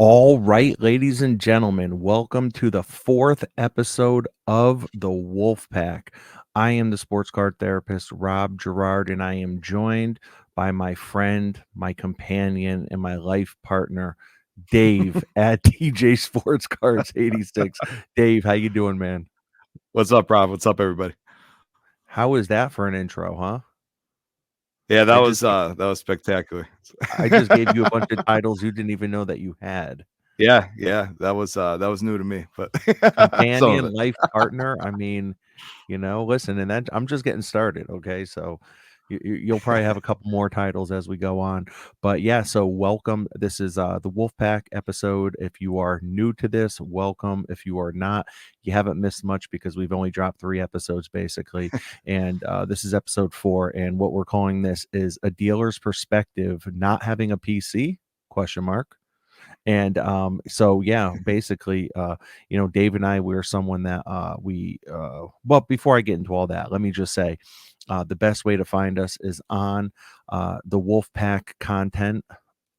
All right, ladies and gentlemen, welcome to the 4th episode of the Wolfpack. I am the sports card therapist, Rob Gerard, and I am joined by my friend, my companion, and my life partner, Dave at DJ Sports Cards 86. Dave, how you doing, man? What's up, Rob? What's up, everybody? How is that for an intro, huh? Yeah, I just that was spectacular. I just gave you a bunch of titles you didn't even know that you had. Yeah, that was new to me, but some of Companion, it. life partner, I mean, listen, and that I'm just getting started, okay? So you'll probably have a couple more titles as we go on. But yeah, so welcome. This is the Wolfpack episode. If you are new to this, welcome. If you are not, you haven't missed much because we've only dropped 3 episodes basically. And this is episode 4. And what we're calling this is a dealer's perspective, not having a PC, question mark. And so yeah, basically, Dave and I, we're someone that well, before I get into all that, let me just say the best way to find us is on the Wolfpack content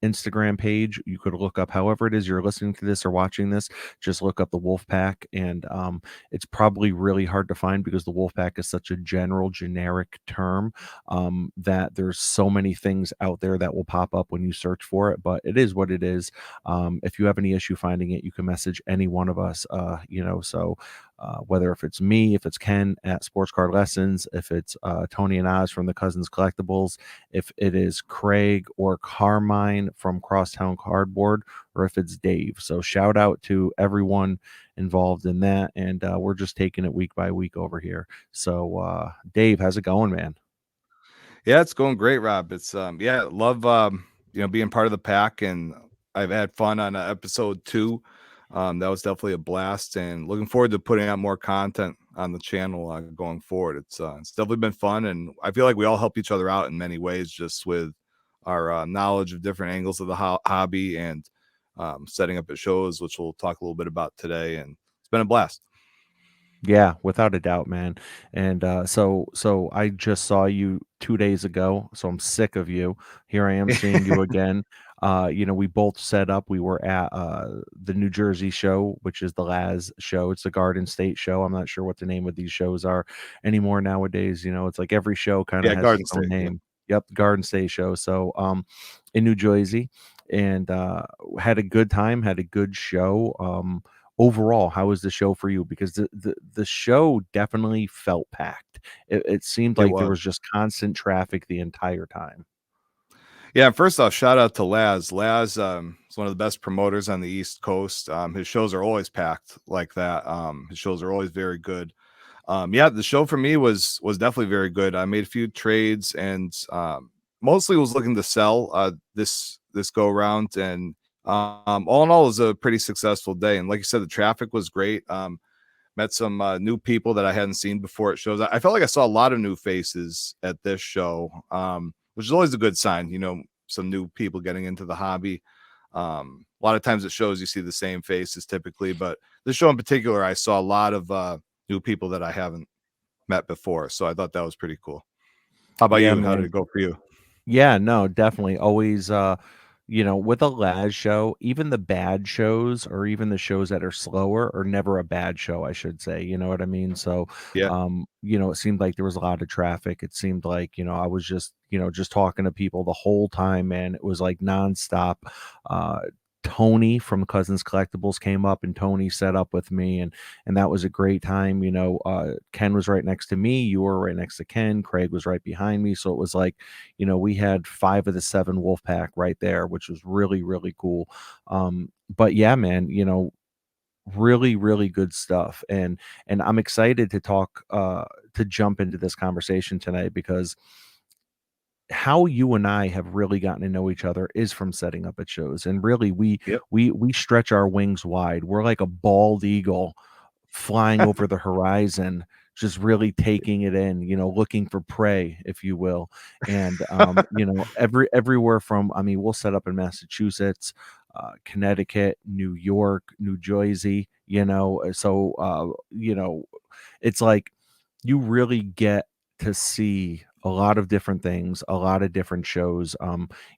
Instagram page. You could look up however it is you're listening to this or watching this, just look up the Wolfpack. And it's probably really hard to find because the Wolfpack is such a generic term that there's so many things out there that will pop up when you search for it, but it is what it is. If you have any issue finding it, you can message any one of us, whether if it's me, if it's Ken at Sports Card Lessons, if it's Tony and Oz from the Cousins Collectibles, if it is Craig or Carmine from Crosstown Cardboard, or if it's Dave. So shout out to everyone involved in that. And we're just taking it week by week over here. So Dave, how's it going, man? Yeah, it's going great, Rob. It's love being part of the pack, and I've had fun on episode 2. That was definitely a blast, and looking forward to putting out more content on the channel going forward. It's definitely been fun, and I feel like we all help each other out in many ways, just with our knowledge of different angles of the hobby and setting up at shows, which we'll talk a little bit about today. And it's been a blast. Yeah, without a doubt, man. And so I just saw you 2 days ago, so I'm sick of you. Here I am seeing you again. We both set up. We were at the New Jersey show, which is the Laz show. It's the Garden State show. I'm not sure what the name of these shows are anymore nowadays. It's like every show kind of Yeah, has Garden its own State. name. Yep, Garden State show. So in New Jersey, and had a good time, had a good show. Overall, how was the show for you? Because the show definitely felt packed. It seemed It like there was. was just constant traffic the entire time. Yeah, first off, shout out to Laz. Laz is one of the best promoters on the East Coast. His shows are always packed like that. His shows are always very good. The show for me was definitely very good. I made a few trades and mostly was looking to sell this go around. And all in all, it was a pretty successful day. And like you said, the traffic was great. Met some new people that I hadn't seen before at shows. I felt like I saw a lot of new faces at this show, which is always a good sign. Some new people getting into the hobby. A lot of times at shows you see the same faces typically, but this show in particular, I saw a lot of new people that I haven't met before. So I thought that was pretty cool. How about Yeah, you? How did man. it go for you? Yeah, no, definitely. Always, with a Laz show, even the bad shows or even the shows that are slower are never a bad show, I should say. You know what I mean? So, Yeah. it seemed like there was a lot of traffic. It seemed like, I was just talking to people the whole time, man. It was like nonstop. Uh, Tony from Cousins Collectibles came up and Tony set up with me and that was a great time. Ken was right next to me, you were right next to Ken, Craig was right behind me. So it was like, we had 5 of the 7 Wolfpack right there, which was really, really cool. But yeah, man, really, really good stuff. And I'm excited to talk to jump into this conversation tonight because how you and I have really gotten to know each other is from setting up at shows. And really Yep. we stretch our wings wide. We're like a bald eagle flying over the horizon, just really taking it in, looking for prey, if you will. And everywhere from, I mean, we'll set up in Massachusetts, Connecticut, New York, New Jersey, so it's like you really get to see a lot of different things, a lot of different shows.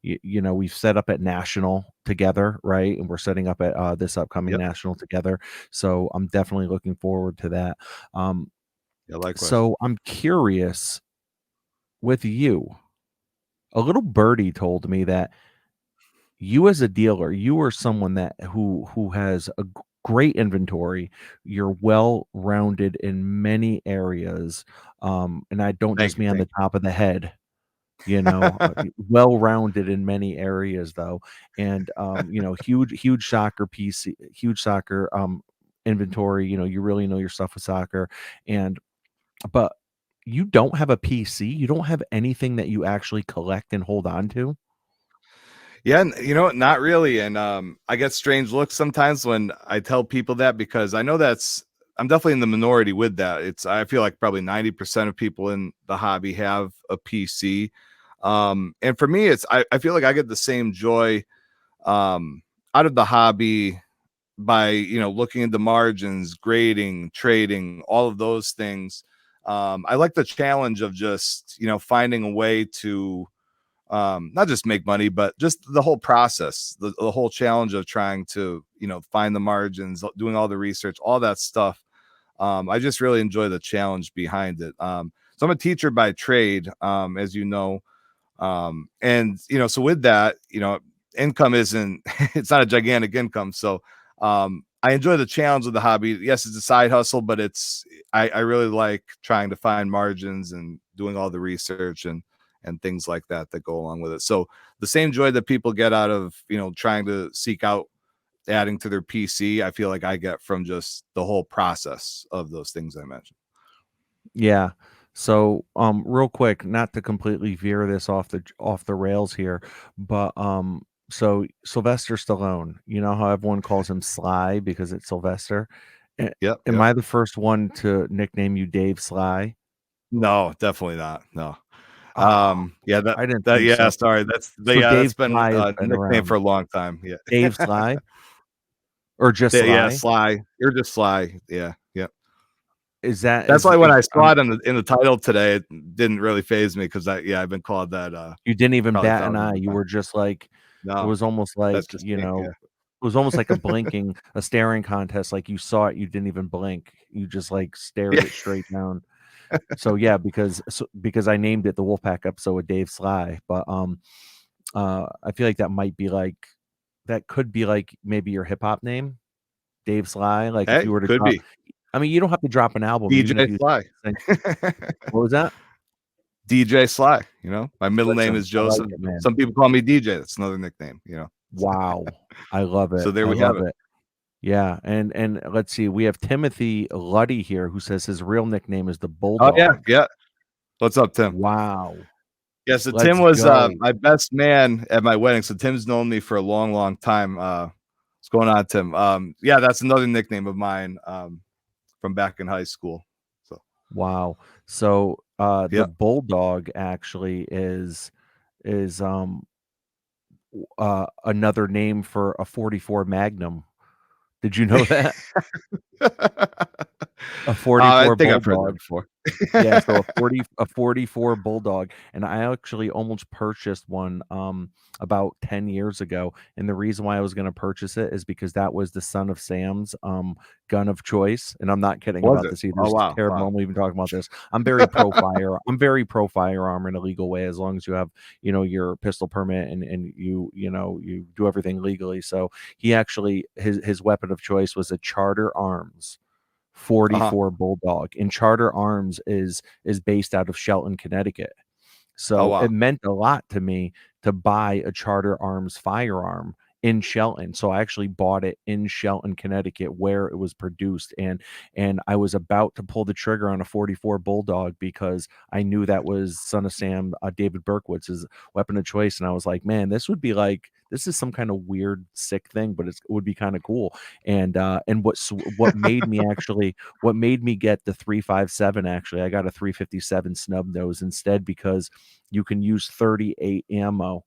We've set up at National together, right? And we're setting up at this upcoming Yep. National together. So I'm definitely looking forward to that. Um, Yeah, likewise. so I'm curious with you. A little birdie told me that you as a dealer, you are someone that who has a great inventory. You're well-rounded in many areas, and I don't Thank just you, mean on thank the top of the head, well-rounded in many areas though, and huge soccer PC, huge soccer inventory. You really know your stuff with soccer, and but you don't have a PC. You don't have anything that you actually collect and hold on to. Yeah, and you know what? Not really. And I get strange looks sometimes when I tell people that, because I know I'm definitely in the minority with that. I feel like probably 90% of people in the hobby have a PC. And for me, I feel like I get the same joy um out of the hobby by looking into margins, grading, trading, all of those things. I like the challenge of just finding a way to not just make money, but just the whole process, the whole challenge of trying to find the margins, doing all the research, all that stuff. I just really enjoy the challenge behind it. So I'm a teacher by trade, as you know, and so with that, income isn't it's not a gigantic income. So I enjoy the challenge of the hobby. Yes, it's a side hustle, but I really like trying to find margins and doing all the research and things like that that go along with it. So the same joy that people get out of trying to seek out adding to their PC, I feel like I get from just the whole process of those things I mentioned. Yeah. So, real quick, not to completely veer this off the rails here, but so Sylvester Stallone, you know how everyone calls him Sly because it's Sylvester. A- Yep, Am yep. I the first one to nickname you Dave Sly? No, definitely not. No. Oh, Yeah, I didn't that think yeah, so. sorry. So That's Dave been Sly has a been nickname for around. a long time. Yeah. Dave Sly or just Yeah, Sly? Sly. You're just Sly. Yeah, yeah. Is that That's is why when it, I saw it in the title today, it didn't really phase me because I've been called that you didn't even probably bat an thousands eye. of You times. were just like it No, was almost that's like, just me. Yeah. it was almost like a blinking, a staring contest. Like you saw it, you didn't even blink. You just like stared Yeah. it straight down. So yeah, because I named it the Wolfpack episode with Dave Sly, but I feel like that could be like maybe your hip hop name, Dave Sly. Like if Hey, you were to could drop, be. I mean, you don't have to drop an album, even DJ if you. Sly. What was that? DJ Sly, my middle name Listen, is I like Joseph. it, man. Some people call me DJ. That's another nickname. Wow, I love So it. there I we have love it. it. Yeah, and let's see, we have Timothy Luddy here who says his real nickname is the Oh yeah, Bulldog. yeah. What's up, Tim? Wow, Yeah, so Tim let's was go. my best man at my wedding. So Tim's known me for a long, long time. What's going on, Tim? Yeah, that's another nickname of mine from back in high school. So Wow. So, the yeah. Bulldog actually is another name for a 44 Magnum. Did you know that? A I 44 think I've heard that Bulldog. before. Yeah, so a 44 Bulldog, and I actually almost purchased one, about 10 years ago, and the reason why I was gonna purchase it is because that was the son of Sam's, gun of choice, and I'm not kidding Was about it? this either. Oh This is wow, terrible, wow. I'm even talking about this. I'm very pro firearm in a legal way as long as you have, your pistol permit and you do everything legally, so he actually his weapon of choice was a Charter Arms Uh-huh. 44 Bulldog, and Charter Arms is based out of Shelton, Connecticut. Oh So it wow. meant a lot to me to buy a Charter Arms firearm in Shelton. So I actually bought it in Shelton, Connecticut, where it was produced, and I was about to pull the trigger on a 44 Bulldog because I knew that was Son of Sam, David Berkowitz's weapon of choice, and I was like, man, this is some kind of weird, sick thing, but it would be kind of cool. And what made me get the 357, actually, I got a 357 snub nose instead because you can use 38 ammo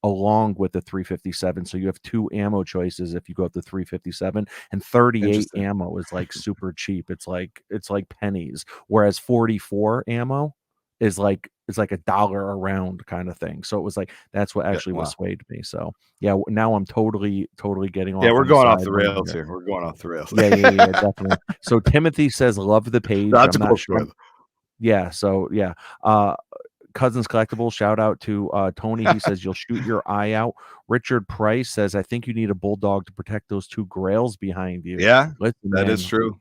along with the 357. So you have two ammo choices if you go up to 357, and 38 Interesting. ammo is like super cheap. It's like pennies, whereas 44 ammo is like it's like $1 a round kind of thing. So it was like that's what Yeah, actually what wow. swayed me. So yeah, now I'm totally getting Yeah, off we're on the going off the sideline rails here. here. We're going off the rails. Yeah, definitely. So Timothy says, "Love the page." That's I'm a not cool sure. story. Yeah, so yeah. Cousins Collectible, shout out to Tony. He says, "You'll shoot your eye out." Richard Price says, "I think you need a bulldog to protect those two grails behind you." Yeah, Listen, that is man, true.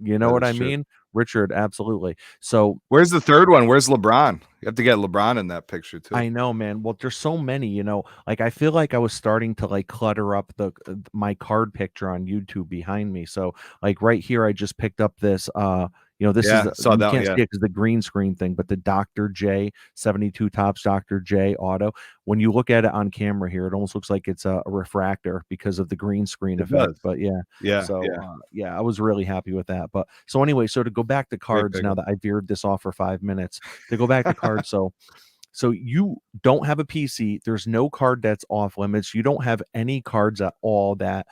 you know That what is I true. mean? Richard, absolutely. So Where's the third one? Where's LeBron? You have to get LeBron in that picture too. I know, man. Well, there's so many, like I feel like I was starting to like clutter up my card picture on YouTube behind me. So like right here, I just picked up this this is Yeah, the saw you that one, can't yeah. see it because the green screen thing, but the Dr. J 72 tops Dr. J auto. When you look at it on camera here, it almost looks like it's a refractor because of the green screen It effect. does. But yeah, Yeah, so yeah. yeah, I was really happy with that. But so anyway, so to go back to Great cards now pickup. that I veered this off for 5 minutes, to go back to cards. So you don't have a PC. There's no card that's off limits. You don't have any cards at all that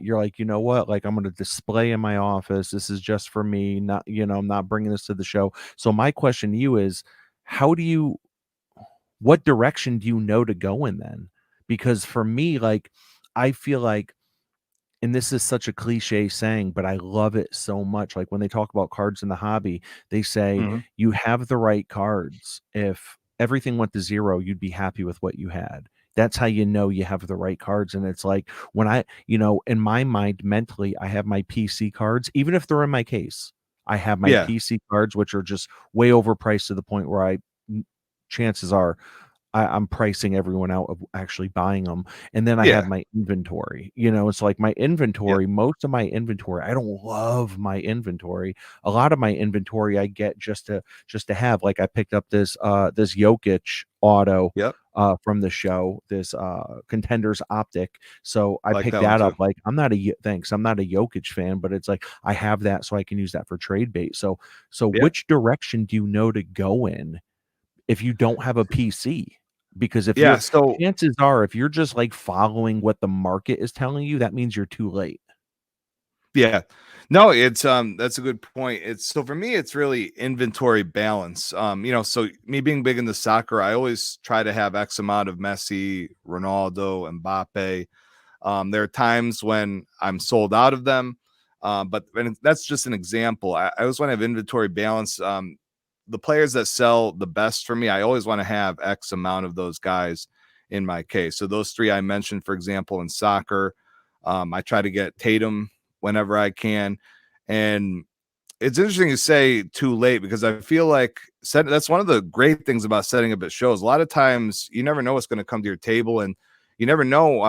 you're like, you know what? Like I'm going to display in my office. This is just for me. Not, I'm not bringing this to the show. So my question to you is, how do you what direction do you know to go in then? Because for me, like I feel like, and this is such a cliche saying, but I love it so much. Like when they talk about cards in the hobby, they say Mhm. you have the right cards. If everything went to zero, you'd be happy with what you had. That's how you know you have the right cards. And it's like when in my mind, mentally, I have my PC cards, even if they're in my case. I have my Yeah, PC cards, which are just way overpriced to the point where chances are I'm pricing everyone out of actually buying them, and then I have yeah, my inventory, it's like my yep, inventory, most of my inventory, I don't love my inventory. A lot of my inventory I get just to have, like, I picked up this Jokic auto, yep. from the show, this, Contenders Optic, so I I like picked that one that too. up, like, thanks, I'm not a Jokic fan, but it's like, I have that so I can use that for trade bait, so Yeah. which direction do you know to go in if you don't have a PC? Because Yeah, so chances are, if you're just, like, following what the market is telling you, that means you're too late. yeah. No, it's that's a good point. It's so for me, it's really inventory balance. So me being big into soccer, I always try to have X amount of Messi, Ronaldo, Mbappe. There are times when I'm sold out of them, but that's just an example. I always want to have inventory balance. The players that sell the best for me, I always want to have X amount of those guys in my case. So those three I mentioned, for example, in soccer, I try to get Tatum whenever I can, and it's interesting to say too late because I feel like that's one of the great things about setting up at shows. A lot of times you never know what's going to come to your table, and you never know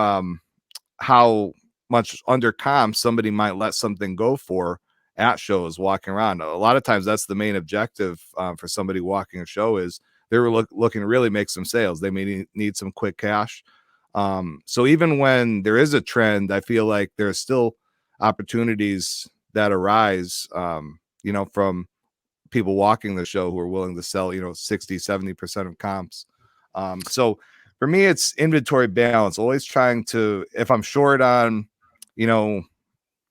how much under comp somebody might let something go for at shows walking around. A lot of times that's the main objective for somebody walking a show is they're looking to really make some sales. They may need some quick cash. So even when there is a trend, I feel like there's still opportunities that arise, from people walking the show who are willing to sell, 60, 70% of comps. So for me, it's inventory balance, always trying to, if I'm short on, you know,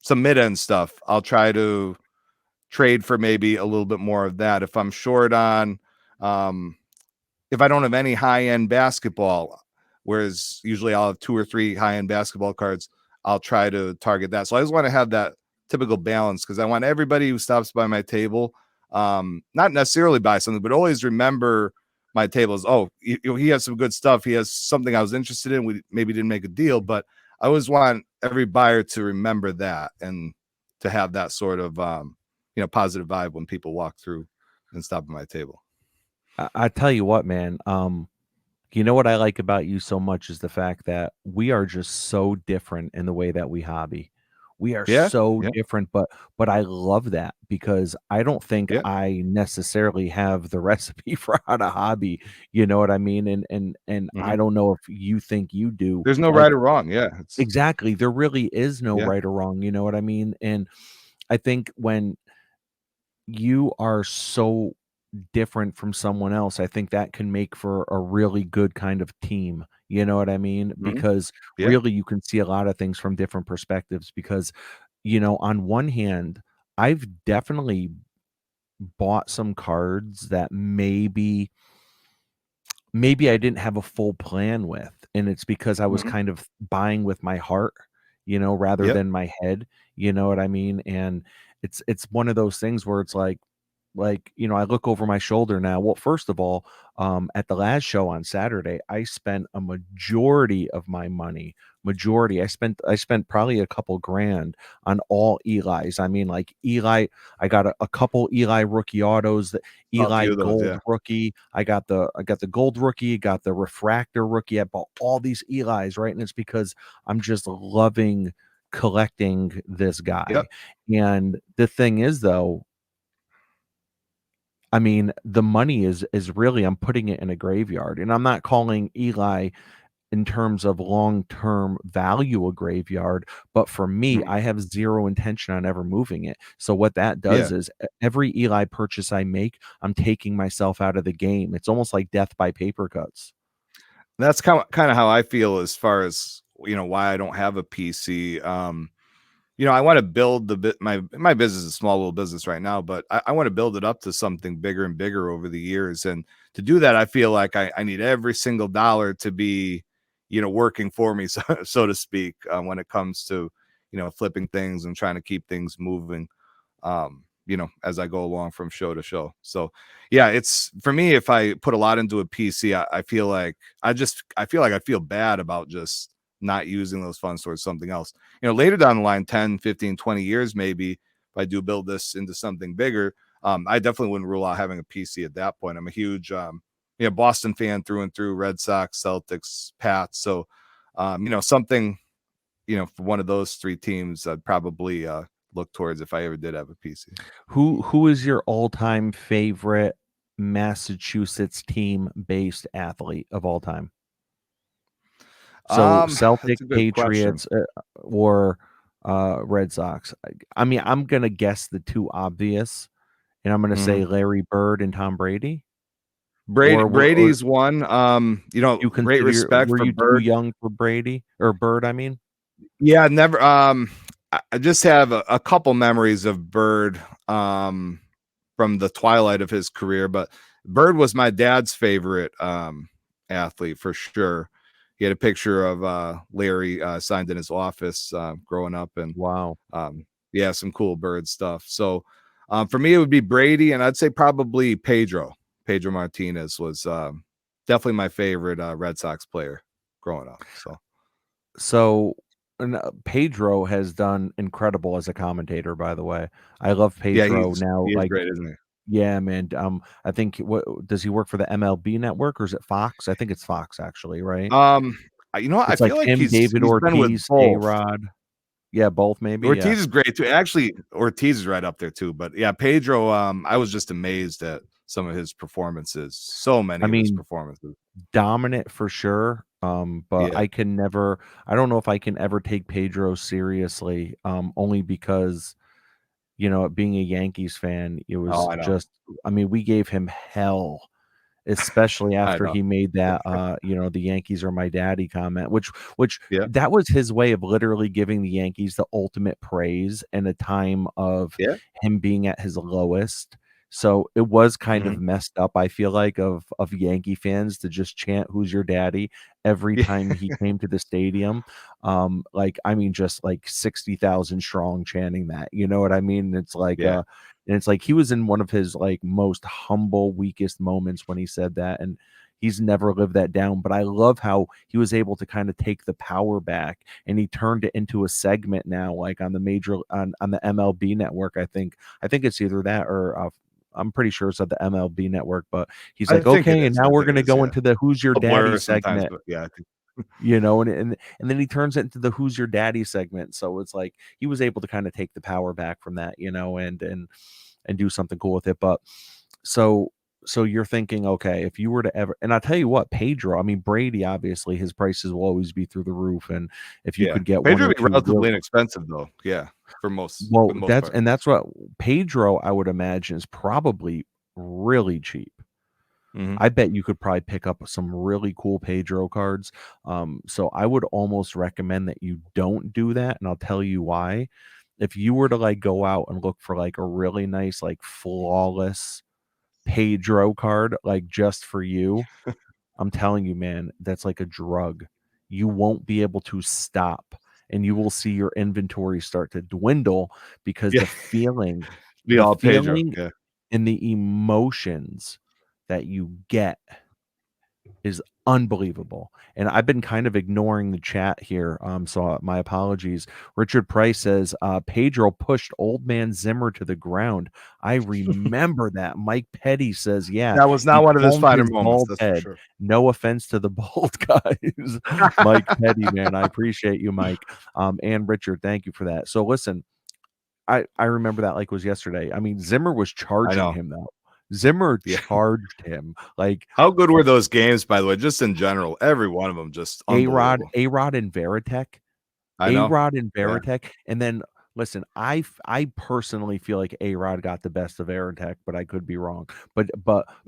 some mid end stuff, I'll try to trade for maybe a little bit more of that. If I'm short on, um, if I don't have any high end basketball, whereas usually I'll have two or three high end basketball cards, I'll try to target that. So I just want to have that typical balance because I want everybody who stops by my table, not necessarily buy something, but always remember my tables. Oh, he has some good stuff. He has something I was interested in. We maybe didn't make a deal, but I always want every buyer to remember that and to have that sort of positive vibe when people walk through and stop at my table. I tell you what, man, you know what I like about you so much is the fact that we are just so different in the way that we hobby. We are Yeah, so yeah, different, but I love that because I don't think yeah. I necessarily have the recipe for how to hobby, you know what I mean? And I Mhm. don't know if you think you do. There's no Like right or wrong. Yeah, it's exactly, there really is no yeah, right or wrong, you know what I mean? And I think when you are so different from someone else, I think that can make for a really good kind of team. You know what I mean? Mhm. Because Yeah. really you can see a lot of things from different perspectives because, on one hand, I've definitely bought some cards that maybe I didn't have a full plan with, and it's because I was Mhm. kind of buying with my heart, rather Yep. than my head, you know what I mean? And it's one of those things where it's like, I look over my shoulder now. Well, first of all, at the last show on Saturday, I spent a majority of my money. Majority. I spent probably a couple grand on all Eli's. I mean, like Eli, I got a couple Eli rookie autos, the A Eli few of those, gold yeah. rookie. I got the gold rookie, got the refractor rookie. I bought all these Eli's, right? And it's because I'm just loving collecting this guy. Yep. And the thing is though, I mean, the money is really I'm putting it in a graveyard, and I'm not calling Eli in terms of long-term value a graveyard, but for me, Mhm. I have 0 intention on ever moving it. So what that Yeah. does is every Eli purchase I make, I'm taking myself out of the game. It's almost like death by paper cuts. That's kinda how I feel as far as, why I don't have a PC. I wanna build the bit my business is a small little business right now, but I wanna build it up to something bigger and bigger over the years, and to do that, I feel like I need every single dollar to be, working for me, so to speak, when it comes to, flipping things and trying to keep things moving, as I go along from show to show. So yeah, it's for me, if I put a lot into a PC, I feel like I feel bad about just not using those funds towards something else. Later down the line, 10, 15, 20 years, maybe if I do build this into something bigger, I definitely wouldn't rule out having a PC at that point. I'm a huge Boston fan through and through, Red Sox, Celtics, Pats. So something, for one of those three teams, I'd probably look towards if I ever did have a PC. Who is your all-time favorite Massachusetts team-based athlete of all time? So Celtic, That's a good question. Patriots, or Red Sox. I mean, I'm gonna guess the two obvious, and I'm gonna Mhm. say Larry Bird and Tom Brady. Or Brady's one. you Great consider respect were for you too Bird. young for Brady or Bird? I mean, Yeah, never. I just have a couple memories of Bird from the twilight of his career, but Bird was my dad's favorite athlete for sure. He had a picture of Larry signed in his office growing up, and wow. yeah, some cool Bird stuff. So for me, it would be Brady, and I'd say probably Pedro. Pedro Martinez was definitely my favorite Red Sox player growing up. So So, and, Pedro has done incredible as a commentator, by the way. I love yeah, Pedro now, he is like, great, isn't he? yeah, man, I think what does he work for the MLB network or is it Fox? I think it's Fox actually, right? I It's like feel like him, David he's been with Ortiz, both. A-Rod. Yeah, both maybe, yeah. Ortiz is great too. Actually, Ortiz is right up there too. But yeah, Pedro, I was just amazed at some of his performances. So I many of his mean, performances. dominant for sure, but Yeah. I don't know if I can ever take Pedro seriously, only because, being a Yankees fan, it Oh, was I know. just I mean, we gave him hell. Especially I after know. he made that, "The Yankees are my daddy" comment, which Yeah. that was his way of literally giving the Yankees the ultimate praise in a time of Yeah. him being at his lowest. So, it was kind of Hmm. messed up, I feel like, of Yankee fans to just chant, "Who's your daddy?" every Yeah. time he came to the stadium. Like, I mean, just like 60,000 strong chanting that, you know what I mean? Yeah. And it's like he was in one of his, like, most humble, weakest moments when he said that, and he's never lived that down, but I love how he was able to kinda take the power back, and he turned it into a segment now, like, on the major on the MLB network, I think it's either that or, I'm pretty sure it's at the MLB network, but he's I like, think it "Okay, and is. now I we're think it gonna is. go Yeah. into the 'Who's Your A Daddy' blur sometimes, segment." but yeah, I think And then he turns it into the "Who's Your Daddy" segment, so it's like he was able to kinda take the power back from that, and do something cool with it, but so so you're thinking, okay, if you were to ever and I'll tell you what, Pedro, I mean, Brady, obviously, his prices will always be through the roof, and if you yeah. could get 1 Pedro or would be 2 real relatively inexpensive though. Yeah. For well, the most part. that's what Pedro, I would imagine, is probably really cheap. Mhm. I bet you could probably pick up some really cool Pedro cards. So I would almost recommend that you don't do that, and I'll tell you why. If you were to like go out and look for like a really nice, like flawless Pedro card, like just for you, I'm telling you, man, that's like a drug. You won't be able to stop, and you will see your inventory start to dwindle because Yeah, be the all Pedro, feeling yeah. and the emotions that you get is unbelievable. And I've been kind of ignoring the chat here. So my apologies. Richard Price says Pedro pushed old man Zimmer to the ground. I remember that. Mike Petty says, yeah, That was he not one of his combed finer his moments, bald that's for head. sure. No offense to the bald guys. Mike Petty, man. I appreciate you, Mike. And Richard, thank you for that. So listen, I remember that like it was yesterday. I mean, Zimmer was I charging know, him though. Zimmer yeah. charged him like How good were those games, by the way? Just in general, every one of them just A-Rod, unbelievable. A-Rod and Veritek, I know. A-Rod and Yeah. Veritek, and then listen, I personally feel like A-Rod got the best of Veritek, but I could be wrong. But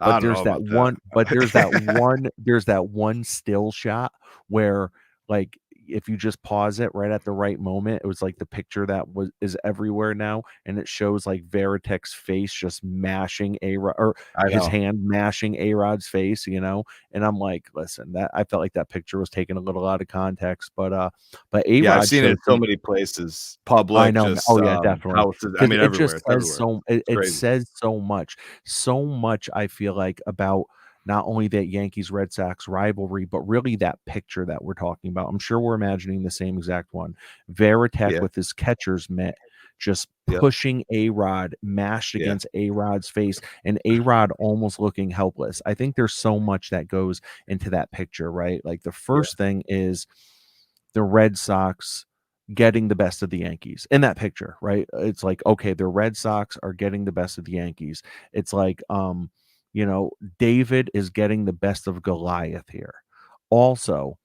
I don't know about there's that one still shot where like if you just pause it right at the right moment, it was like the picture that was is everywhere now, and it shows like Veritek's face just mashing A-Rod or I his know. hand mashing A-Rod's face, you know? And I'm like, listen, that I felt like that picture was taken a little out of context, but Yeah, I've A-Rod seen it showed in so some many places, I public, know, just, oh, yeah, definitely, houses, I because mean, it everywhere, just it's says everywhere. so It's it crazy. says so much, I feel like, about not only that Yankees-Red Sox rivalry, but really that picture that we're talking about. I'm sure we're imagining the same exact one. Varitek Yeah, with his catcher's mitt just yep, pushing A-Rod, mashed yeah, against A-Rod's face, and A-Rod almost looking helpless. I think there's so much that goes into that picture, right? Like, the yeah, first thing is the Red Sox getting the best of the Yankees in that picture, right? It's like, okay, the Red Sox are getting the best of the Yankees. It's like, you know, David is getting the best of Goliath here. Also,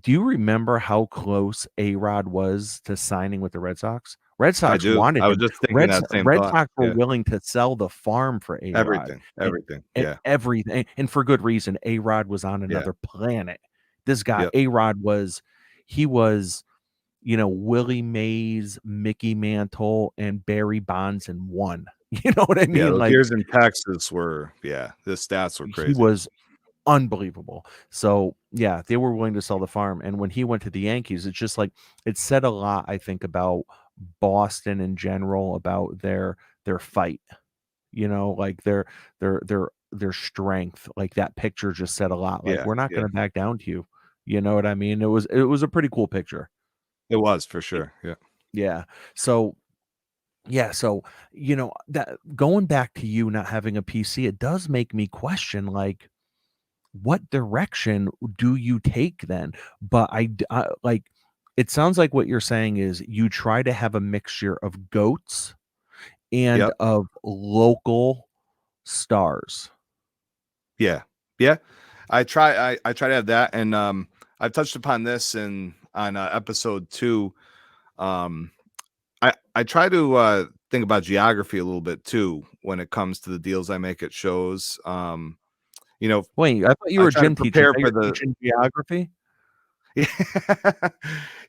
do you remember how close A-Rod was to signing with the Red Sox? Red I Sox do. wanted I was him. just thinking that same Red thought. Sox were Yeah, willing to sell the farm for A-Rod everything, and yeah, everything, and for good reason. A-Rod was on yeah, another planet. This guy, yep. A-Rod was he was you know, Willie Mays, Mickey Mantle, and Barry Bonds in one. You know what I Yeah, mean? those Like years in Texas were yeah, the stats were he crazy. was unbelievable. So yeah, they were willing to sell the farm. And when he went to the Yankees, it's just like it said a lot, I think, about Boston in general, about their fight, you know, like their strength. Like that picture just said a lot. Like, Yeah, we're not yeah, gonna back down to you. You know what I mean? It was a pretty cool picture. it was for sure, yeah. Yeah. So yeah, so, you know, that going back to you not having a PC, it does make me question, like, what direction do you take then? But like, it sounds like what you're saying is you try to have a mixture of goats and Yep, of local stars. yeah, yeah. I try to have that, and, I've touched upon this in on, episode 2. Um, I try to, think about geography a little bit too when it comes to the deals I make at shows. You know, Wait, I thought you I were a try to gym teacher. prepare Now for you're the teaching geography?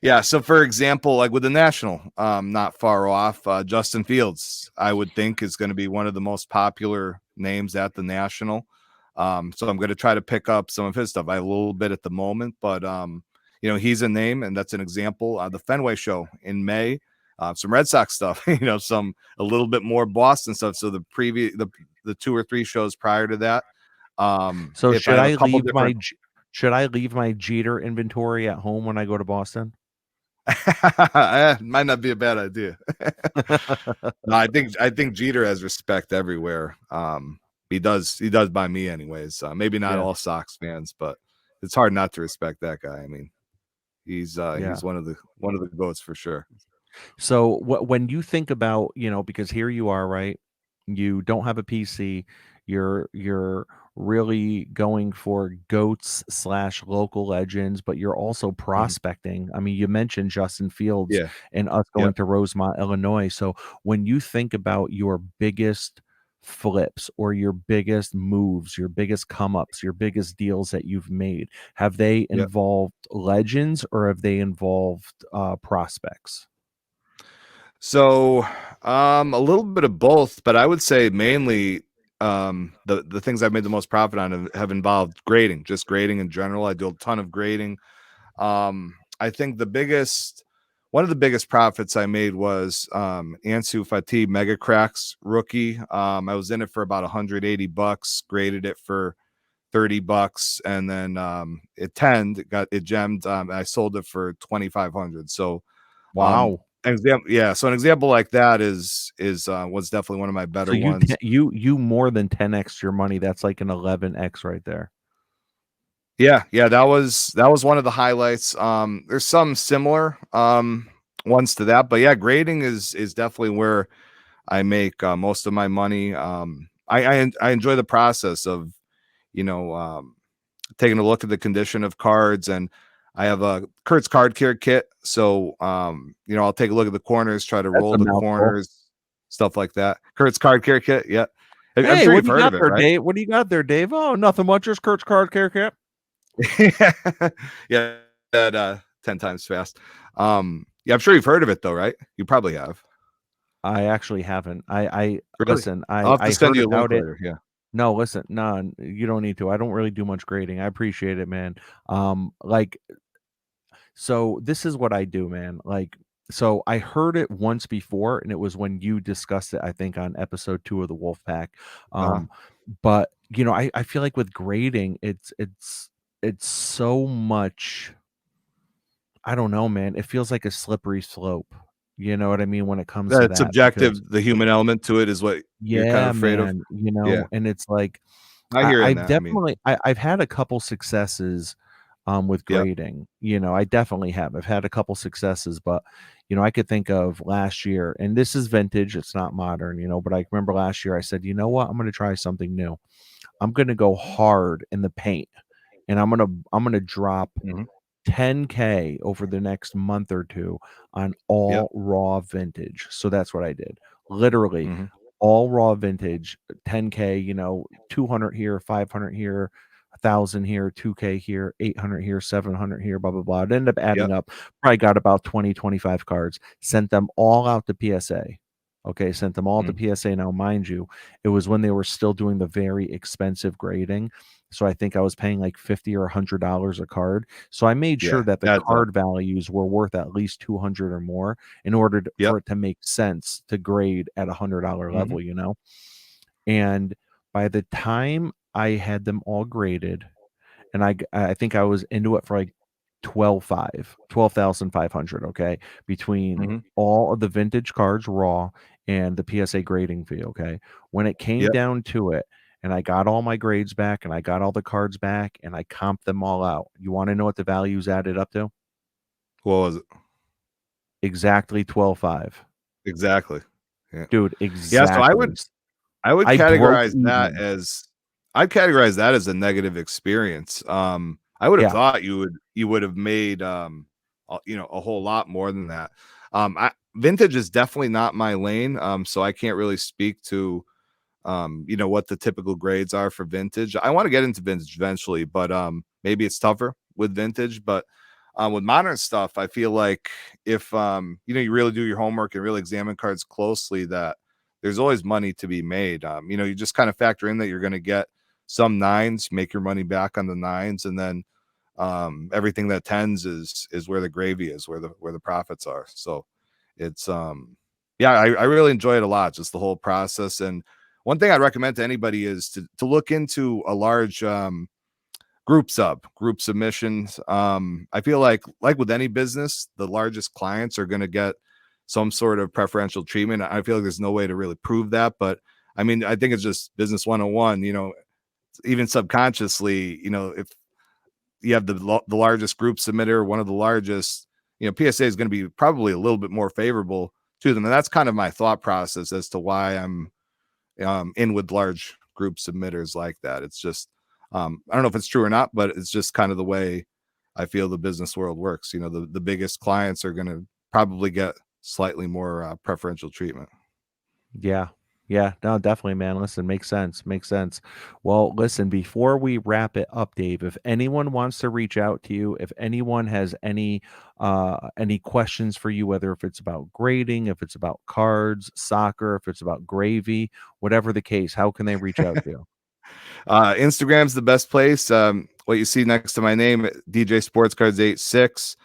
Yeah, so for example, like with the National, not far off, Justin Fields, I would think is going to be one of the most popular names at the National. So I'm going to try to pick up some of his stuff. I have a little bit at the moment, but you know, he's a name, and that's an example. The Fenway Show in May, some Red Sox stuff, you know, some a little bit more Boston stuff. So the 2 or 3 shows prior to that, So if I have a couple different should I leave my Jeter inventory at home when I go to Boston? might not be a bad idea. No, I think Jeter has respect everywhere. He does by me anyways. Maybe not Yeah, all Sox fans, but it's hard not to respect that guy. I mean, yeah. he's one of the goats for sure. So when you think about, you know, because here you are, right? You don't have a PC. You're really going for goats slash local legends, but you're also Mhm. prospecting. I mean, you mentioned Justin Fields Yeah. and us going Yep. to Rosemont, Illinois. So when you think about your biggest flips or your biggest moves, your biggest come ups, your biggest deals that you've made? Have they Yeah. involved legends or have they involved prospects? So, a little bit of both, but I would say mainly the things I've made the most profit on have involved grading, just grading in general. I do a ton of grading. I think one of the biggest profits I made was Ansu Fati Mega Cracks rookie. I was in it for about 180 bucks, graded it for 30 bucks, and then it gemmed. I sold it for 2,500. So Wow. an example, yeah. So an example like that is was definitely one of my So better ones. you more than 10x your money. That's like an 11x right there. Yeah, yeah, that was one of the highlights. There's some similar ones to that, but yeah, grading is definitely where I make most of my money. I enjoy the process of you know taking a look at the condition of cards, and I have a Kurt's card care kit. So I'll take a look at the corners, try to That's roll a the mouthful. corners, stuff like that. Kurt's card care kit. Yeah, I'm Hey, sure what you've do you heard of got it, there, right? Dave? What do you got there, Dave? Oh, nothing much. Just Kurt's card care cap. Yeah, that 10 times fast. Yeah, I'm sure you've heard of it though, right? You probably have. I actually haven't. I Really? listen. I'll have to I send heard you a link about it. later. Yeah. No, listen. No, you don't need to. I don't really do much grading. I appreciate it, man. Like, so this is what I do, man. Like, so I heard it once before, and it was when you discussed it, I think, on episode 2 of the Wolfpack. Uh-huh. But I feel like with grading, it's so much. I don't know, man. It feels like a slippery slope. You know what I mean when it comes to That that subjective, because the human element to it is what you're kind of yeah, afraid of. man, Yeah. and it's like I hear you on I've that. I mean, definitely I've had a couple successes with yeah. grading. I definitely have. I've had a couple successes, but I could think of last year, and this is vintage, it's not modern, but I remember last year I said, "You know what? I'm going to try something new. I'm going to go hard in the paint and I'm going to drop Mhm. 10K over the next month or 2 on Yep. all raw vintage." So that's what I did. Literally Mhm. all raw vintage, 10K, 200 here, 500 here, 1,000 here, 2K here, 800 here, 700 here, blah, blah, blah. It ended up Yep. adding up. Probably got about 20, 25 cards, sent them all out to PSA. Okay, sent them all to Mhm. PSA. Now, mind you, it was when they were still doing the very expensive grading. So I think I was paying like 50 or $100 a card. So I made sure Yeah. that the Adds up. card values were worth at least 200 or more in order Yep. for it to make sense to grade at $100 Mhm. level. And by the time I had them all graded, and I think I was into it for like 12,500. Okay, between Mhm. all of the vintage cards raw and the PSA grading fee. Okay, when it came Yep. down to it, and I got all my grades back, and I got all the cards back, and I comped them all out. You want to know what the values added up to? What was it? Exactly 12.5, Exactly. Yeah. dude. Yeah, so I Exactly. would I would I broke categorize that even. as I'd categorize that as a negative experience. I would have Yeah. thought you would have made a whole lot more than that. Vintage is definitely not my lane. So I can't really speak to what the typical grades are for vintage. I want to get into vintage eventually, but maybe it's tougher with vintage. But with modern stuff, I feel like if you really do your homework and really examine cards closely, that there's always money to be made. You just kind of factor in that you're going to get some nines, make your money back on the nines, and then everything that tens is where the gravy is, where the profits are. So it's yeah, I really enjoy it a lot, just the whole process. And one thing I'd recommend to anybody is to look into a large group submissions. I feel like with any business, the largest clients are going to get some sort of preferential treatment. I feel like there's no way to really prove that, but I mean, I think it's just business 101. Even subconsciously, if you have the largest group submitter, one of the largest, PSA is going to be probably a little bit more favorable to them, and that's kind of my thought process as to why I'm in with large group submitters like that. It's just I don't know if it's true or not, but it's just kind of the way I feel the business world works. The biggest clients are going to probably get slightly more preferential treatment. Yeah. Yeah, no, definitely, man. Listen, makes sense. Makes sense. Well, listen, before we wrap it up, Dave, if anyone wants to reach out to you, if anyone has any questions for you, whether if it's about grading, if it's about cards, soccer, if it's about gravy, whatever the case, how can they reach out to you? Instagram's the best place. What you see next to my name, DJ Sports Cards 86.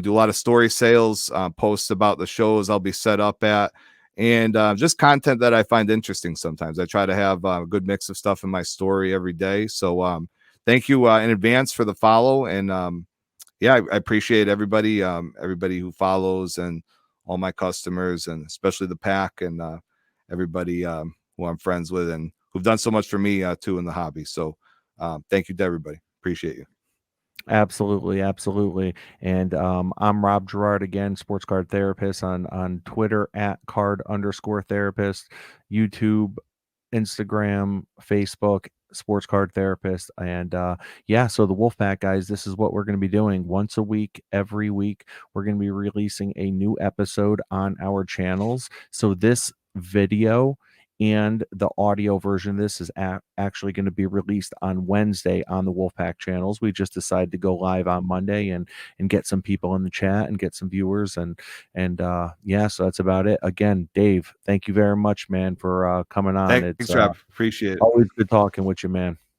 Do a lot of story sales, posts about the shows I'll be set up at, and just content that I find interesting. Sometimes I try to have a good mix of stuff in my story every day. So thank you in advance for the follow, and yeah, I appreciate everybody, everybody who follows, and all my customers, and especially the pack, and everybody who I'm friends with, and who've done so much for me too in the hobby. So thank you to everybody. Appreciate you. Absolutely, absolutely. And I'm Rob Gerard again, sports card therapist on Twitter at card_therapist, YouTube, Instagram, Facebook, sports card therapist. And yeah, so the Wolfpack guys, this is what we're going to be doing once a week, every week. We're going to be releasing a new episode on our channels. So this video and the audio version of this is actually going to be released on Wednesday on the Wolfpack channels. We just decided to go live on Monday and get some people in the chat and get some viewers and yeah, so that's about it. Again, Dave, thank you very much, man, for coming on. It's Thanks, Rob. Appreciate it. always good talking with you, man.